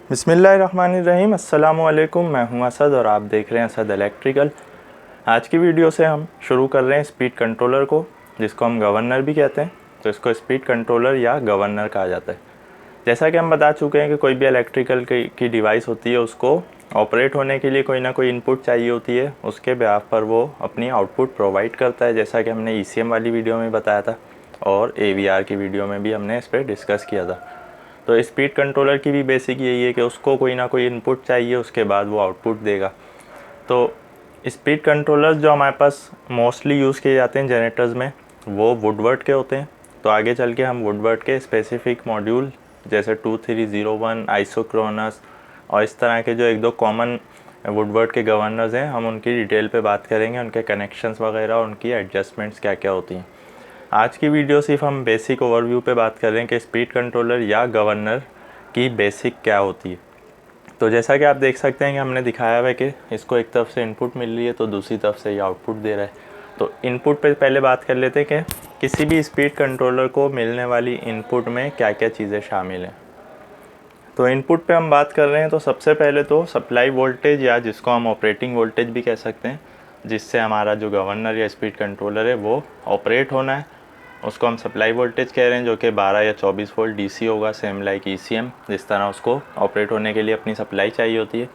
बिस्मिल्लाहिर्रहमानिर्रहीम। अस्सलामुअलैकुम। मैं हूं असद और आप देख रहे हैं असद इलेक्ट्रिकल। आज की वीडियो से हम शुरू कर रहे हैं स्पीड कंट्रोलर को, जिसको हम गवर्नर भी कहते हैं। तो इसको स्पीड कंट्रोलर या गवर्नर कहा जाता है। जैसा कि हम बता चुके हैं कि कोई भी इलेक्ट्रिकल की डिवाइस होती है, उसको ऑपरेट होने के लिए कोई ना कोई इनपुट चाहिए होती है। उसके बेहाफ पर वो अपनी आउटपुट प्रोवाइड करता है, जैसा कि हमने ECM वाली वीडियो में बताया था और AVR की वीडियो में भी हमने इस पर डिस्कस किया था। तो स्पीड कंट्रोलर की भी बेसिक यही है कि उसको कोई ना कोई इनपुट चाहिए, उसके बाद वो आउटपुट देगा। तो स्पीड कंट्रोलर्स जो हमारे पास मोस्टली यूज़ किए जाते हैं जनरेटर्स में, वो वुडवर्ड के होते हैं। तो आगे चल के हम वुडवर्ड के स्पेसिफिक मॉड्यूल जैसे 2301, आइसोक्रोनस और इस तरह के जो एक दो कॉमन वुडवर्ड के गवर्नर्स हैं, हम उनकी डिटेल पे बात करेंगे, उनके कनेक्शंस वगैरह, उनकी एडजस्टमेंट्स क्या क्या होती हैं। आज की वीडियो सिर्फ हम बेसिक ओवरव्यू पे बात कर रहे हैं कि स्पीड कंट्रोलर या गवर्नर की बेसिक क्या होती है। तो जैसा कि आप देख सकते हैं कि हमने दिखाया हुआ है कि इसको एक तरफ से इनपुट मिल रही है तो दूसरी तरफ से ये आउटपुट दे रहा है। तो इनपुट पे पहले बात कर लेते हैं कि किसी भी स्पीड कंट्रोलर को मिलने वाली इनपुट में क्या क्या चीज़ें शामिल हैं। तो इनपुट पे हम बात कर रहे हैं तो सबसे पहले तो सप्लाई वोल्टेज, या जिसको हम ऑपरेटिंग वोल्टेज भी कह सकते हैं, जिससे हमारा जो गवर्नर या स्पीड कंट्रोलर है वो ऑपरेट होना है, उसको हम सप्लाई वोल्टेज कह रहे हैं, जो कि 12 या 24 वोल्ट DC होगा, सेम लाइक ECM। जिस तरह उसको ऑपरेट होने के लिए अपनी सप्लाई चाहिए होती है,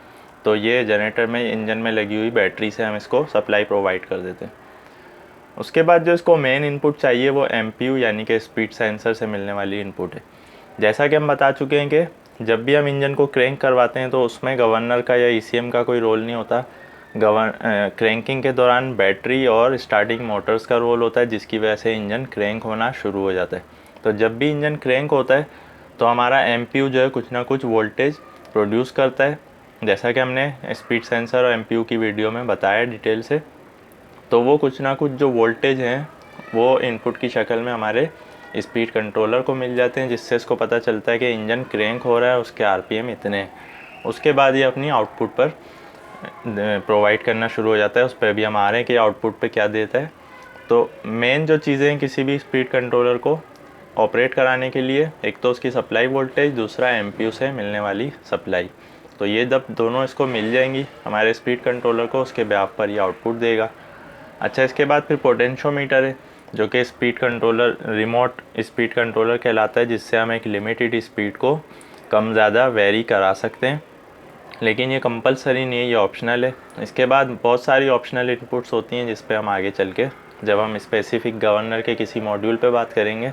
तो ये जनरेटर में, इंजन में लगी हुई बैटरी से हम इसको सप्लाई प्रोवाइड कर देते हैं। उसके बाद जो इसको मेन इनपुट चाहिए वो MPU यानी कि स्पीड सेंसर से मिलने वाली इनपुट है। जैसा कि हम बता चुके हैं कि जब भी हम इंजन को क्रैंक करवाते हैं तो उसमें गवर्नर का या ECM का कोई रोल नहीं होता। क्रैंकिंग के दौरान बैटरी और स्टार्टिंग मोटर्स का रोल होता है, जिसकी वजह से इंजन क्रैंक होना शुरू हो जाता है। तो जब भी इंजन क्रैंक होता है तो हमारा MPU जो है कुछ ना कुछ वोल्टेज प्रोड्यूस करता है, जैसा कि हमने स्पीड सेंसर और MPU की वीडियो में बताया डिटेल से। तो वो कुछ ना कुछ जो वोल्टेज हैं वो इनपुट की शक्ल में हमारे स्पीड कंट्रोलर को मिल जाते हैं, जिससे इसको पता चलता है कि इंजन क्रैंक हो रहा है, उसके RPM इतने हैं। उसके बाद ये अपनी आउटपुट पर प्रोवाइड करना शुरू हो जाता है। उस पर भी हम आ रहे हैं कि आउटपुट पे क्या देता है। तो मेन जो चीज़ें हैं किसी भी स्पीड कंट्रोलर को ऑपरेट कराने के लिए, एक तो उसकी सप्लाई वोल्टेज, दूसरा MPU से मिलने वाली सप्लाई। तो ये जब दोनों इसको मिल जाएंगी हमारे स्पीड कंट्रोलर को, उसके बेहाफ पर ये आउटपुट देगा। अच्छा, इसके बाद फिर पोटेंशियोमीटर है, जो कि speed controller, remote speed controller कहलाता है, जिससे हम एक लिमिटेड स्पीड को कम ज़्यादा वेरी करा सकते हैं। लेकिन ये कंपलसरी नहीं है, ये ऑप्शनल है। इसके बाद बहुत सारी ऑप्शनल इनपुट्स होती हैं, जिस पे हम आगे चल के जब हम स्पेसिफिक गवर्नर के किसी मॉड्यूल पे बात करेंगे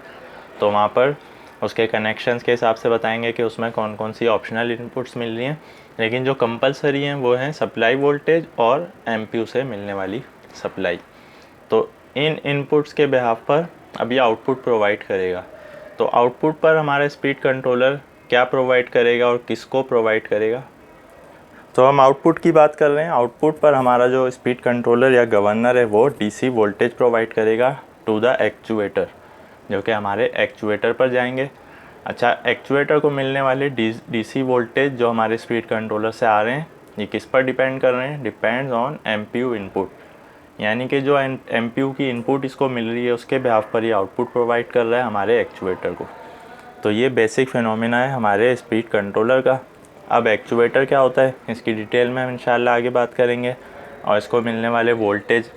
तो वहाँ पर उसके कनेक्शंस के हिसाब से बताएंगे कि उसमें कौन कौन सी ऑप्शनल इनपुट्स मिल रही हैं। लेकिन जो कंपलसरी हैं वो हैं सप्लाई वोल्टेज और MPU से मिलने वाली सप्लाई। तो इन इनपुट्स के बिहाफ पर अब ये आउटपुट प्रोवाइड करेगा। तो आउटपुट पर हमारा स्पीड कंट्रोलर क्या प्रोवाइड करेगा और किसको प्रोवाइड करेगा। तो हम आउटपुट की बात कर रहे हैं। आउटपुट पर हमारा जो स्पीड कंट्रोलर या गवर्नर है वो DC वोल्टेज प्रोवाइड करेगा टू द एक्चुएटर, जो कि हमारे एक्चुएटर पर जाएंगे। अच्छा, एक्चुएटर को मिलने वाले DC वोल्टेज जो हमारे स्पीड कंट्रोलर से आ रहे हैं, ये किस पर डिपेंड कर रहे हैं? डिपेंड्स ऑन MPU इनपुट, यानी कि जो MPU की इनपुट इसको मिल रही है उसके बिहाफ पर ये आउटपुट प्रोवाइड कर रहा है हमारे एक्चुएटर को। तो ये बेसिक फिनोमिना है हमारे स्पीड कंट्रोलर का। अब एक्चुएटर क्या होता है इसकी डिटेल में हम इंशाल्लाह आगे बात करेंगे, और इसको मिलने वाले वोल्टेज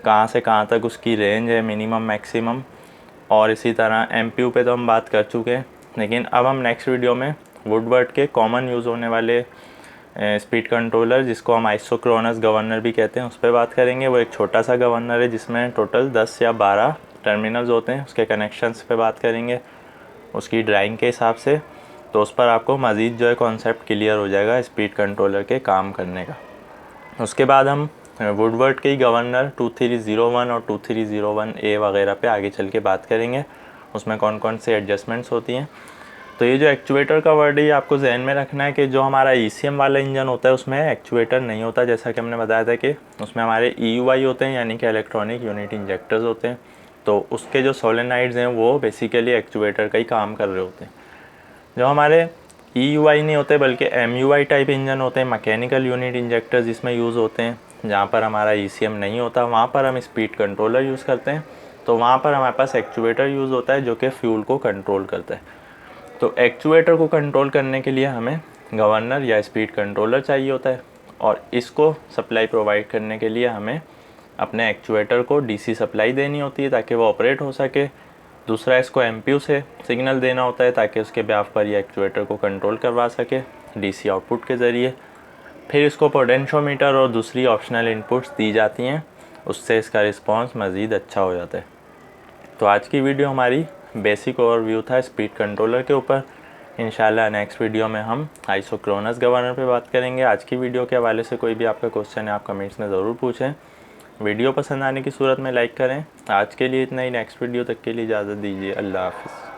कहाँ से कहाँ तक उसकी रेंज है, मिनिमम मैक्सिमम, और इसी तरह MPU पे तो हम बात कर चुके हैं। लेकिन अब हम नेक्स्ट वीडियो में वुडवर्ड के कॉमन यूज़ होने वाले स्पीड कंट्रोलर, जिसको हम आइसोक्रोनस गवर्नर भी कहते हैं, उस पर बात करेंगे। वो एक छोटा सा गवर्नर है जिसमें टोटल 10 या 12 टर्मिनल्स होते हैं। उसके कनेक्शंस पे बात करेंगे, उसकी ड्राइंग के हिसाब से। तो उस पर आपको मज़ीद जो है कॉन्सेप्ट क्लियर हो जाएगा स्पीड कंट्रोलर के काम करने का। उसके बाद हम वुडवर्ड के ही गवर्नर 2301 और 2301A वगैरह पे आगे चल के बात करेंगे, उसमें कौन कौन से एडजस्टमेंट्स होती हैं। तो ये जो एक्चुएटर का वर्ड है ये आपको जहन में रखना है कि जो हमारा ECM वाला इंजन होता है उसमें एक्चुएटर नहीं होता। जैसा कि हमने बताया था कि उसमें हमारे EUI होते हैं, यानी कि इलेक्ट्रॉनिक यूनिट इंजेक्टर्स होते हैं। तो उसके जो सोलेनाइड्स हैं वो बेसिकली एक्चुएटर का ही काम कर रहे होते हैं। जो हमारे EUI नहीं होते बल्कि MUI टाइप इंजन होते हैं, मैकेनिकल यूनिट इंजेक्टर्स जिसमें यूज़ होते हैं, जहाँ पर हमारा ECM नहीं होता, वहाँ पर हम स्पीड कंट्रोलर यूज़ करते हैं। तो वहाँ पर हमारे पास एक्चुएटर यूज़ होता है जो कि फ्यूल को कंट्रोल करता है। तो एक्चुएटर को कंट्रोल करने के लिए हमें गवर्नर या स्पीड कंट्रोलर चाहिए होता है, और इसको सप्लाई प्रोवाइड करने के लिए हमें अपने एक्चुएटर को डीसी सप्लाई देनी होती है ताकि वो ऑपरेट हो सके। दूसरा, इसको एमपीयू से सिग्नल देना होता है ताकि उसके बेहाफ पर ये एक्चुएटर को कंट्रोल करवा सके डीसी आउटपुट के ज़रिए। फिर इसको पोटेंशियोमीटर और दूसरी ऑप्शनल इनपुट्स दी जाती हैं, उससे इसका रिस्पांस मज़ीद अच्छा हो जाता है। तो आज की वीडियो हमारी बेसिक ओवरव्यू था स्पीड कंट्रोलर के ऊपर। इंशाल्लाह नेक्स्ट वीडियो में हम आइसोक्रोनस गवर्नर पे बात करेंगे। आज की वीडियो के हवाले से कोई भी आपका क्वेश्चन है आप कमेंट्स में ज़रूर पूछें। वीडियो पसंद आने की सूरत में लाइक करें। आज के लिए इतना ही, नेक्स्ट वीडियो तक के लिए इजाज़त दीजिए। अल्लाह हाफ़िज़।